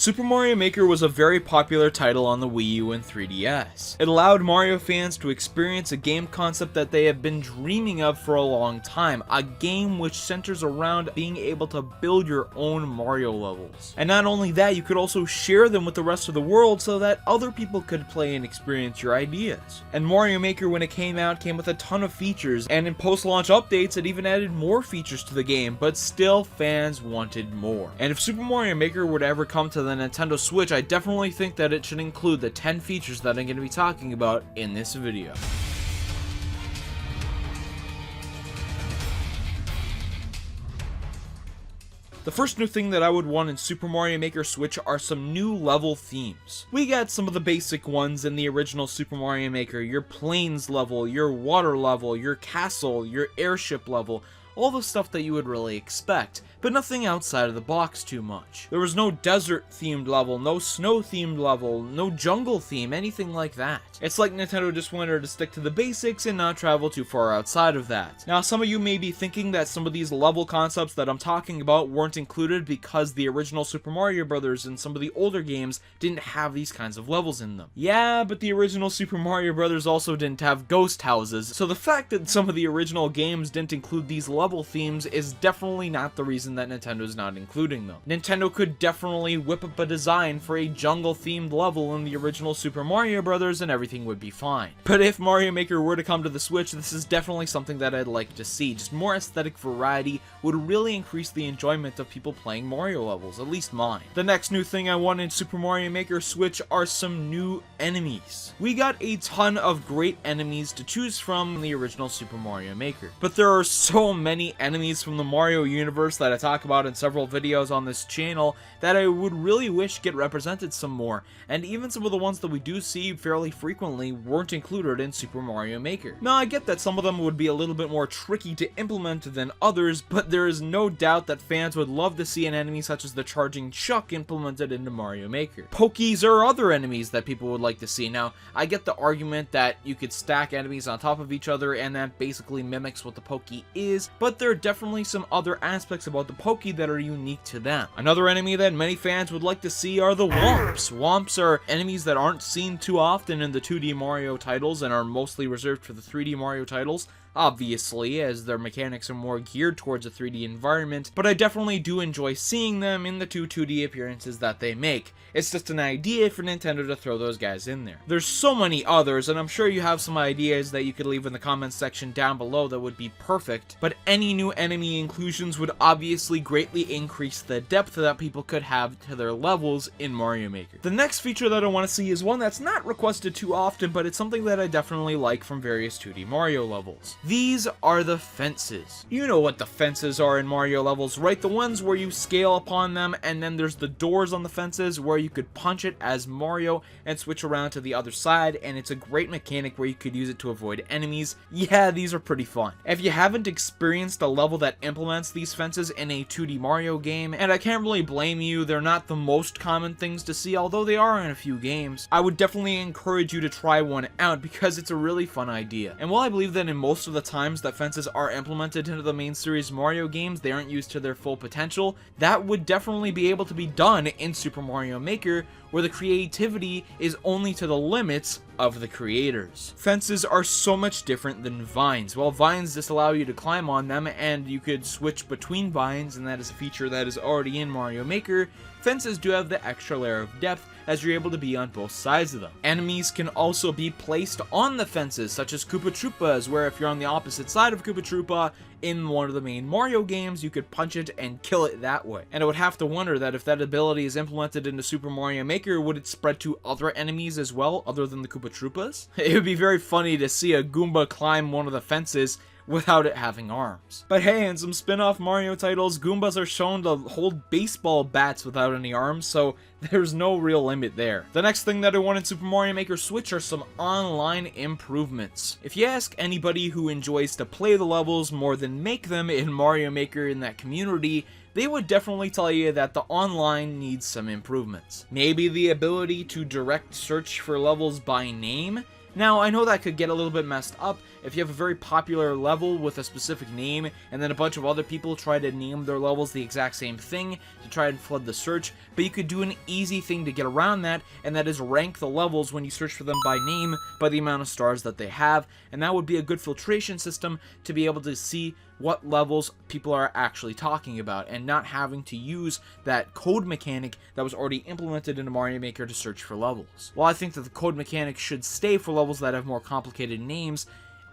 Super Mario Maker was a very popular title on the Wii U and 3DS. It allowed Mario fans to experience a game concept that they have been dreaming of for a long time, a game which centers around being able to build your own Mario levels. And not only that, you could also share them with the rest of the world so that other people could play and experience your ideas. And Mario Maker, when it came out, came with a ton of features, and in post-launch updates it even added more features to the game, but still fans wanted more. And if Super Mario Maker were to ever come to the Nintendo Switch, I definitely think that it should include the 10 features that I'm going to be talking about in this video. The first new thing that I would want in Super Mario Maker Switch are some new level themes. We got some of the basic ones in the original Super Mario Maker: your plains level, your water level, your castle, your airship level, all the stuff that you would really expect, but nothing outside of the box too much. There was no desert themed level, no snow themed level, no jungle theme, anything like that. It's like Nintendo just wanted to stick to the basics and not travel too far outside of that. Now, some of you may be thinking that some of these level concepts that I'm talking about weren't included because the original Super Mario Bros. And some of the older games didn't have these kinds of levels in them. Yeah, but the original Super Mario Bros. Also didn't have ghost houses, so the fact that some of the original games didn't include these level themes is definitely not the reason that Nintendo's not including them. Nintendo could definitely whip up a design for a jungle themed level in the original Super Mario Bros. And everything would be fine. But if Mario Maker were to come to the Switch, this is definitely something that I'd like to see. Just more aesthetic variety would really increase the enjoyment of people playing Mario levels, at least mine. The next new thing I want in Super Mario Maker Switch are some new enemies. We got a ton of great enemies to choose from in the original Super Mario Maker, but there are so many enemies from the Mario universe that I talk about in several videos on this channel that I would really wish get represented some more, and even some of the ones that we do see fairly frequently weren't included in Super Mario Maker. Now, I get that some of them would be a little bit more tricky to implement than others, but there is no doubt that fans would love to see an enemy such as the Charging Chuck implemented into Mario Maker. Pokies are other enemies that people would like to see. Now, I get the argument that you could stack enemies on top of each other and that basically mimics what the Pokie is, but there are definitely some other aspects about the Pokie that are unique to them. Another enemy that many fans would like to see are the Whomps. Whomps are enemies that aren't seen too often in the 2D Mario titles and are mostly reserved for the 3D Mario titles, obviously, as their mechanics are more geared towards a 3D environment, but I definitely do enjoy seeing them in the 2D appearances that they make. It's just an idea for Nintendo to throw those guys in there. There's so many others, and I'm sure you have some ideas that you could leave in the comments section down below that would be perfect, but any new enemy inclusions would obviously greatly increase the depth that people could have to their levels in Mario Maker. The next feature that I want to see is one that's not requested too often, but it's something that I definitely like from various 2D Mario levels. These are the fences. You know what the fences are in Mario levels, right? The ones where you scale upon them, and then there's the doors on the fences where you could punch it as Mario and switch around to the other side, and it's a great mechanic where you could use it to avoid enemies. Yeah, these are pretty fun. If you haven't experienced a level that implements these fences in a 2D Mario game, and I can't really blame you, they're not the most common things to see, although they are in a few games, I would definitely encourage you to try one out because it's a really fun idea. And while I believe that in most of the times that fences are implemented into the main series Mario games, they aren't used to their full potential, that would definitely be able to be done in Super Mario Maker, where the creativity is only to the limits of the creators. Fences are so much different than vines. While vines just allow you to climb on them and you could switch between vines, and that is a feature that is already in Mario Maker, fences do have the extra layer of depth as you're able to be on both sides of them. Enemies can also be placed on the fences, such as Koopa Troopas, where if you're on the opposite side of Koopa Troopa in one of the main Mario games, you could punch it and kill it that way. And I would have to wonder that if that ability is implemented into Super Mario Maker, would it spread to other enemies as well, other than the Koopa Troopas? It would be very funny to see a Goomba climb one of the fences without it having arms. But hey, in some spin-off Mario titles, Goombas are shown to hold baseball bats without any arms, so there's no real limit there. The next thing that I want in Super Mario Maker Switch are some online improvements. If you ask anybody who enjoys to play the levels more than make them in Mario Maker in that community, they would definitely tell you that the online needs some improvements. Maybe the ability to direct search for levels by name, Now, I know that could get a little bit messed up if you have a very popular level with a specific name, and then a bunch of other people try to name their levels the exact same thing to try and flood the search, but you could do an easy thing to get around that, and that is rank the levels when you search for them by name by the amount of stars that they have, and that would be a good filtration system to be able to see what levels people are actually talking about, and not having to use that code mechanic that was already implemented into Mario Maker to search for levels. While I think that the code mechanic should stay for levels that have more complicated names,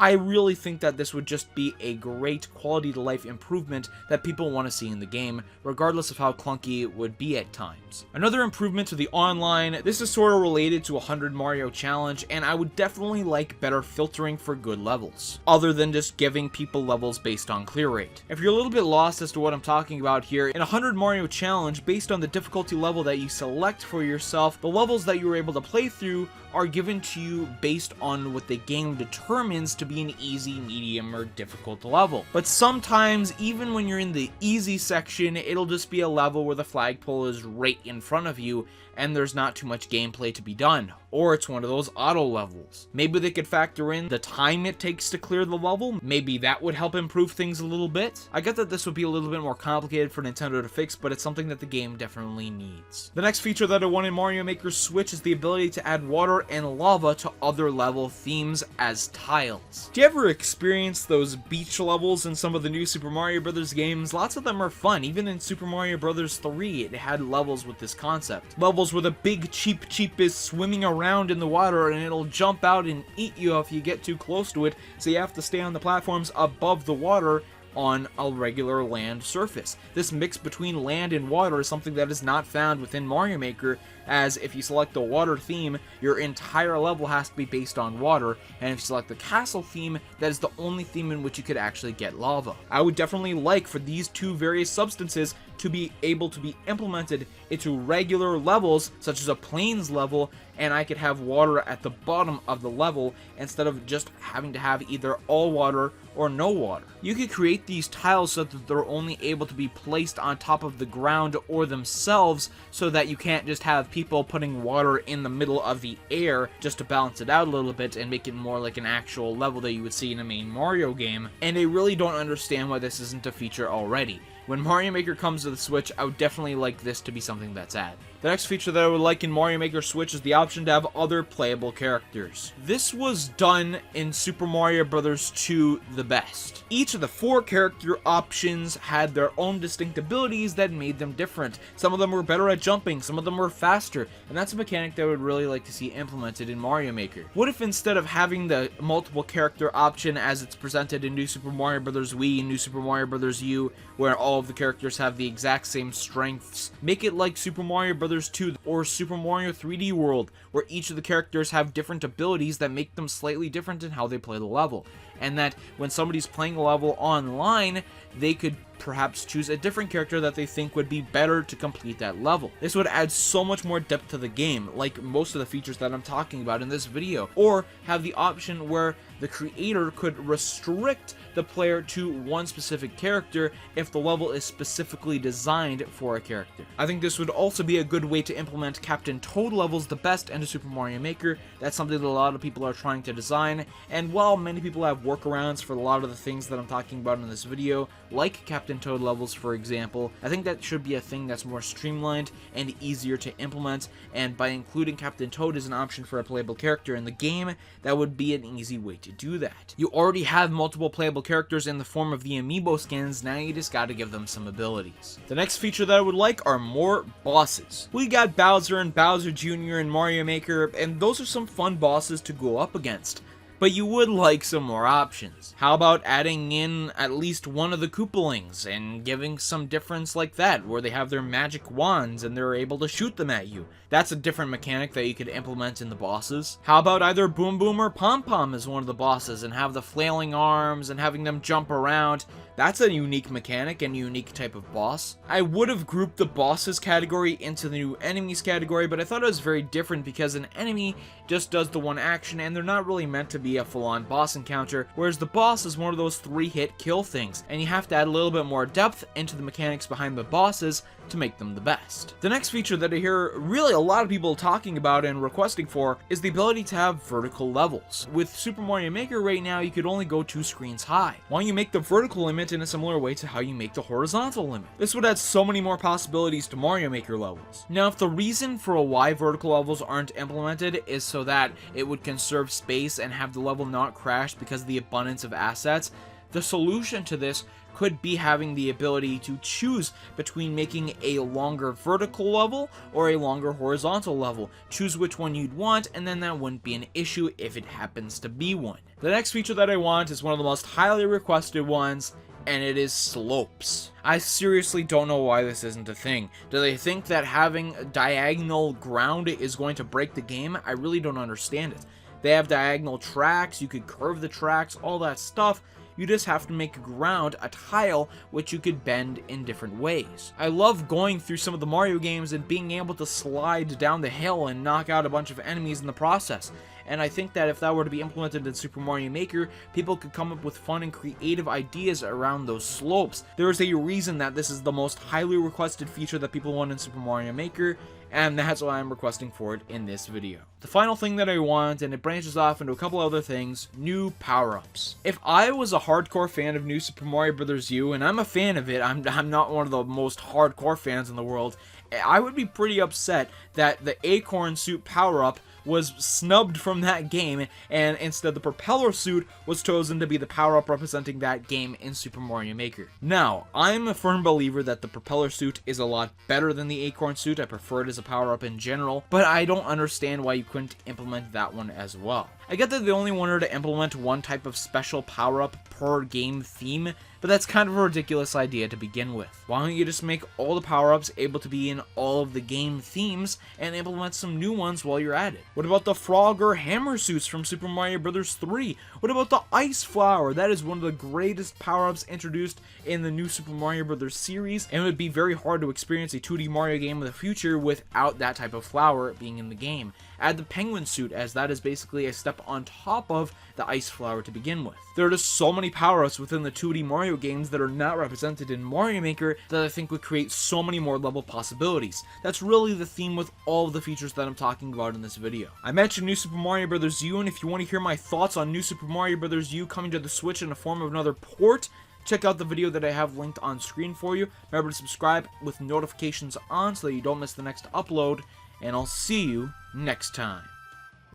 I really think that this would just be a great quality to life improvement that people want to see in the game, regardless of how clunky it would be at times. Another improvement to the online, this is sort of related to 100 Mario Challenge, and I would definitely like better filtering for good levels, other than just giving people levels based on clear rate. If you're a little bit lost as to what I'm talking about here, in 100 Mario Challenge, based on the difficulty level that you select for yourself, the levels that you were able to play through are given to you based on what the game determines to be an easy, medium, or difficult level. But sometimes, even when you're in the easy section, it'll just be a level where the flagpole is right in front of you, and there's not too much gameplay to be done. Or it's one of those auto levels. Maybe they could factor in the time it takes to clear the level. Maybe that would help improve things a little bit. I get that this would be a little bit more complicated for Nintendo to fix, but it's something that the game definitely needs. The next feature that I want in Mario Maker Switch is the ability to add water and lava to other level themes as tiles. Do you ever experience those beach levels in some of the new Super Mario Bros. Games? Lots of them are fun. Even in Super Mario Bros. 3, it had levels with this concept. Levels where the big cheap is swimming around in the water, and it'll jump out and eat you if you get too close to it, so you have to stay on the platforms above the water on a regular land surface. This mix between land and water is something that is not found within Mario Maker, as if you select the water theme, your entire level has to be based on water, and if you select the castle theme, that is the only theme in which you could actually get lava. I would definitely like for these two various substances to be able to be implemented into regular levels, such as a plains level, and I could have water at the bottom of the level instead of just having to have either all water or no water. You could create these tiles so that they're only able to be placed on top of the ground or themselves, so that you can't just have people putting water in the middle of the air just to balance it out a little bit and make it more like an actual level that you would see in a main Mario game. And I really don't understand why this isn't a feature already. When Mario Maker comes to the Switch, I would definitely like this to be something that's added. The next feature that I would like in Mario Maker Switch is the option to have other playable characters. This was done in Super Mario Bros. 2 the best. Each of the 4 character options had their own distinct abilities that made them different. Some of them were better at jumping, some of them were faster, and that's a mechanic that I would really like to see implemented in Mario Maker. What if instead of having the multiple character option as it's presented in New Super Mario Bros. Wii and New Super Mario Bros. U, where all of the characters have the exact same strengths, make it like Super Mario Bros. 2 or Super Mario 3D World, where each of the characters have different abilities that make them slightly different in how they play the level, and that when somebody's playing a level online, they could perhaps choose a different character that they think would be better to complete that level. This would add so much more depth to the game, like most of the features that I'm talking about in this video, or have the option where the creator could restrict the player to one specific character if the level is specifically designed for a character. I think this would also be a good way to implement Captain Toad levels the best into Super Mario Maker. That's something that a lot of people are trying to design, and while many people have workarounds for a lot of the things that I'm talking about in this video, like Captain Toad levels for example, I think that should be a thing that's more streamlined and easier to implement, and by including Captain Toad as an option for a playable character in the game, that would be an easy way to do that. You already have multiple playable characters in the form of the amiibo skins, now you just gotta give them some abilities. The next feature that I would like are more bosses. We got Bowser and Bowser Jr. in Mario Maker, and those are some fun bosses to go up against. But you would like some more options. How about adding in at least one of the Koopalings and giving some difference like that, where they have their magic wands and they're able to shoot them at you? That's a different mechanic that you could implement in the bosses. How about either Boom Boom or Pom Pom as one of the bosses and have the flailing arms and having them jump around? That's a unique mechanic and unique type of boss. I would have grouped the bosses category into the new enemies category, but I thought it was very different because an enemy just does the one action and they're not really meant to be a full-on boss encounter, whereas the boss is one of those 3-hit kill things, and you have to add a little bit more depth into the mechanics behind the bosses to make them the best. The next feature that I hear really a lot of people talking about and requesting for is the ability to have vertical levels. With Super Mario Maker right now, you could only go 2 screens high. Why don't you make the vertical limit in a similar way to how you make the horizontal limit? This would add so many more possibilities to Mario Maker levels. Now, if the reason for why vertical levels aren't implemented is so that it would conserve space and have the level not crash because of the abundance of assets, the solution to this could be having the ability to choose between making a longer vertical level or a longer horizontal level. Choose which one you'd want, and then that wouldn't be an issue if it happens to be one. The next feature that I want is one of the most highly requested ones, and it is slopes. I seriously don't know why this isn't a thing. Do they think that having diagonal ground is going to break the game? I really don't understand it. They have diagonal tracks, you could curve the tracks, all that stuff. You just have to make ground a tile which you could bend in different ways. I love going through some of the Mario games and being able to slide down the hill and knock out a bunch of enemies in the process. And I think that if that were to be implemented in Super Mario Maker, people could come up with fun and creative ideas around those slopes. There is a reason that this is the most highly requested feature that people want in Super Mario Maker, and that's why I'm requesting for it in this video. The final thing that I want, and it branches off into a couple other things, new power-ups. If I was a hardcore fan of New Super Mario Bros. U, and I'm a fan of it, I'm not one of the most hardcore fans in the world, I would be pretty upset that the Acorn Suit power-up was snubbed from that game, and instead the propeller suit was chosen to be the power-up representing that game in Super Mario Maker. Now, I'm a firm believer that the propeller suit is a lot better than the Acorn suit. I prefer it as a power-up in general, but I don't understand why you couldn't implement that one as well. I get that they only wanted to implement one type of special power-up per game theme, but that's kind of a ridiculous idea to begin with. Why don't you just make all the power-ups able to be in all of the game themes and implement some new ones while you're at it? What about the frog or hammer suits from Super Mario Bros. 3? What about the ice flower? That is one of the greatest power-ups introduced in the new Super Mario Bros. Series, and it would be very hard to experience a 2D Mario game in the future without that type of flower being in the game. Add the penguin suit, as that is basically a step on top of the ice flower to begin with. There are just so many power-ups within the 2D Mario games that are not represented in Mario Maker that I think would create so many more level possibilities. That's really the theme with all of the features that I'm talking about in this video. I mentioned New Super Mario Bros. U, and if you want to hear my thoughts on New Super Mario Bros. U coming to the Switch in the form of another port, check out the video that I have linked on screen for you. Remember to subscribe with notifications on so that you don't miss the next upload, and I'll see you next time.